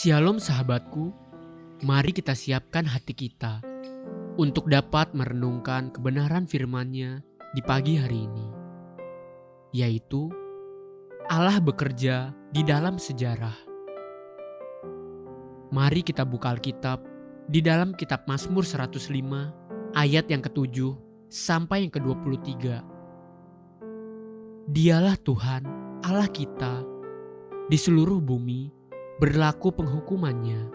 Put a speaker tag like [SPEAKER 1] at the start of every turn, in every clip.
[SPEAKER 1] Shalom sahabatku, mari kita siapkan hati kita untuk dapat merenungkan kebenaran firman-Nya di pagi hari ini, yaitu Allah bekerja di dalam sejarah. Mari kita buka Alkitab di dalam kitab Mazmur 105 ayat yang ke-7 sampai yang ke-23. Dialah Tuhan Allah kita, di seluruh bumi berlaku penghukumannya.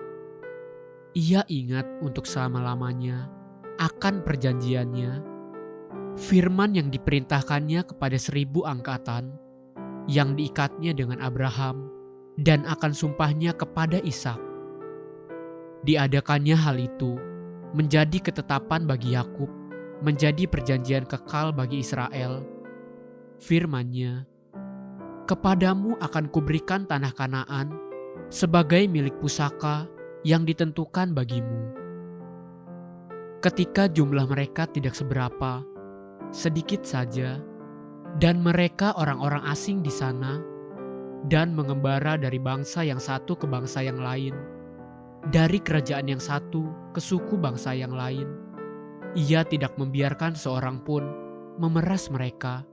[SPEAKER 1] Ia ingat untuk selama-lamanya akan perjanjiannya, firman yang diperintahkannya kepada 1000 angkatan, yang diikatnya dengan Abraham, dan akan sumpahnya kepada Ishak. Diadakannya hal itu menjadi ketetapan bagi Yakub, menjadi perjanjian kekal bagi Israel. Firman-Nya, kepadamu akan kuberikan tanah Kanaan sebagai milik pusaka yang ditentukan bagimu. Ketika jumlah mereka tidak seberapa, sedikit saja, dan mereka orang-orang asing di sana, dan mengembara dari bangsa yang satu ke bangsa yang lain, dari kerajaan yang satu ke suku bangsa yang lain, ia tidak membiarkan seorang pun memeras mereka.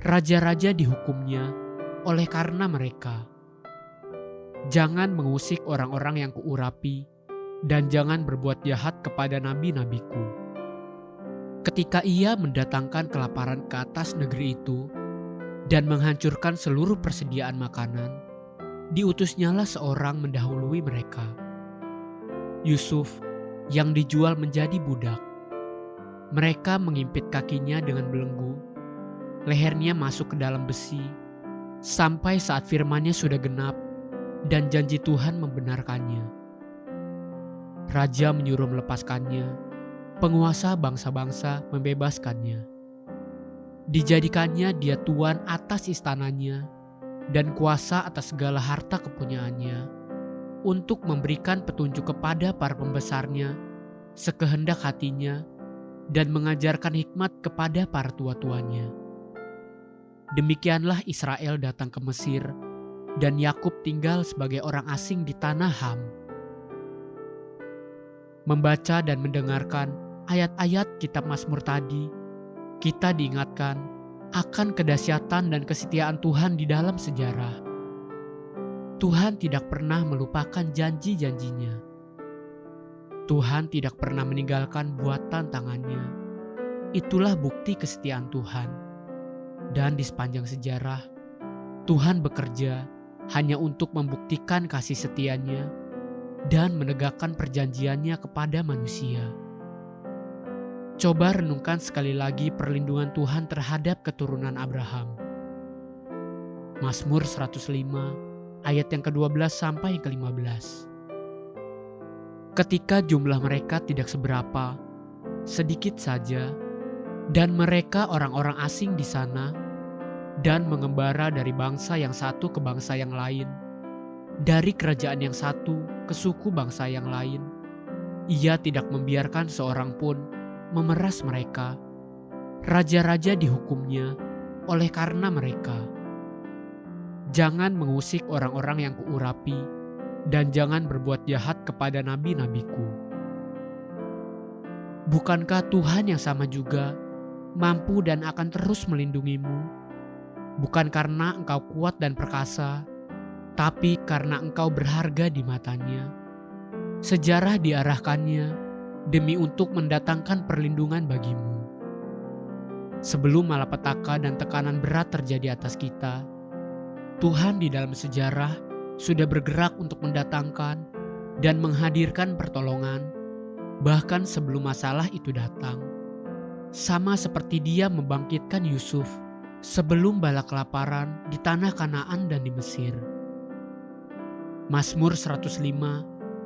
[SPEAKER 1] Raja-raja dihukumnya oleh karena mereka. Jangan mengusik orang-orang yang kuurapi, dan jangan berbuat jahat kepada nabi-nabiku. Ketika ia mendatangkan kelaparan ke atas negeri itu, dan menghancurkan seluruh persediaan makanan, diutusnyalah seorang mendahului mereka. Yusuf yang dijual menjadi budak. Mereka mengimpit kakinya dengan belenggu, lehernya masuk ke dalam besi, sampai saat firman-Nya sudah genap, dan janji Tuhan membenarkannya. Raja menyuruh melepaskannya, penguasa bangsa-bangsa membebaskannya. Dijadikannya dia tuan atas istananya dan kuasa atas segala harta kepunyaannya, untuk memberikan petunjuk kepada para pembesarnya sekehendak hatinya, dan mengajarkan hikmat kepada para tua-tuanya. Demikianlah Israel datang ke Mesir, dan Yakub tinggal sebagai orang asing di tanah Ham. Membaca dan mendengarkan ayat-ayat kitab Mazmur tadi, kita diingatkan akan kedahsyatan dan kesetiaan Tuhan di dalam sejarah. Tuhan tidak pernah melupakan janji-janjinya. Tuhan tidak pernah meninggalkan buatan tangannya. Itulah bukti kesetiaan Tuhan. Dan di sepanjang sejarah, Tuhan bekerja hanya untuk membuktikan kasih setia-Nya dan menegakkan perjanjian-Nya kepada manusia. Coba renungkan sekali lagi perlindungan Tuhan terhadap keturunan Abraham. Mazmur 105 ayat yang ke-12 sampai yang ke-15. Ketika jumlah mereka tidak seberapa, sedikit saja, dan mereka orang-orang asing di sana, dan mengembara dari bangsa yang satu ke bangsa yang lain, dari kerajaan yang satu ke suku bangsa yang lain, ia tidak membiarkan seorang pun memeras mereka. Raja-raja dihukumnya oleh karena mereka. Jangan mengusik orang-orang yang kuurapi, dan jangan berbuat jahat kepada nabi-nabiku. Bukankah Tuhan yang sama juga mampu dan akan terus melindungimu? Bukan karena engkau kuat dan perkasa, tapi karena engkau berharga di matanya. Sejarah diarahkannya demi untuk mendatangkan perlindungan bagimu. Sebelum malapetaka dan tekanan berat terjadi atas kita, Tuhan di dalam sejarah sudah bergerak untuk mendatangkan dan menghadirkan pertolongan, bahkan sebelum masalah itu datang. Sama seperti Dia membangkitkan Yusuf sebelum bala kelaparan di tanah Kanaan dan di Mesir. Mazmur 105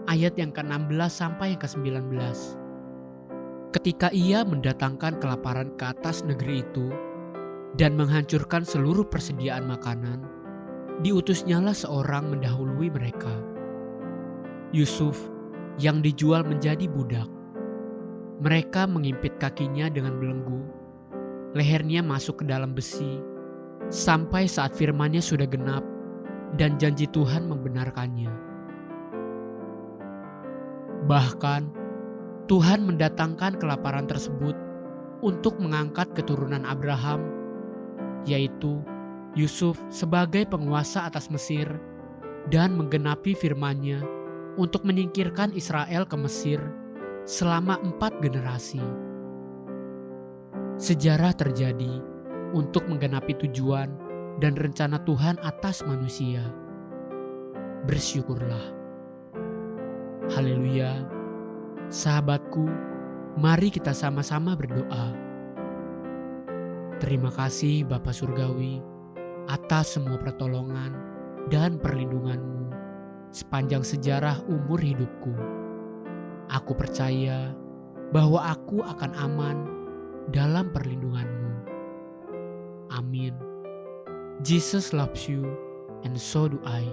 [SPEAKER 1] ayat yang ke-16 sampai yang ke-19. Ketika ia mendatangkan kelaparan ke atas negeri itu dan menghancurkan seluruh persediaan makanan, diutusnyalah seorang mendahului mereka. Yusuf yang dijual menjadi budak. Mereka mengimpit kakinya dengan belenggu, lehernya masuk ke dalam besi, sampai saat firman-Nya sudah genap dan janji Tuhan membenarkannya. Bahkan, Tuhan mendatangkan kelaparan tersebut untuk mengangkat keturunan Abraham, yaitu Yusuf sebagai penguasa atas Mesir, dan menggenapi firman-Nya untuk menyingkirkan Israel ke Mesir selama 4 generasi. Sejarah terjadi untuk menggenapi tujuan dan rencana Tuhan atas manusia. Bersyukurlah. Haleluya. Sahabatku, mari kita sama-sama berdoa. Terima kasih Bapa Surgawi atas semua pertolongan dan perlindungan-Mu sepanjang sejarah umur hidupku. Aku percaya bahwa aku akan aman dalam perlindungan-Mu. Amin. Jesus loves you and so do I.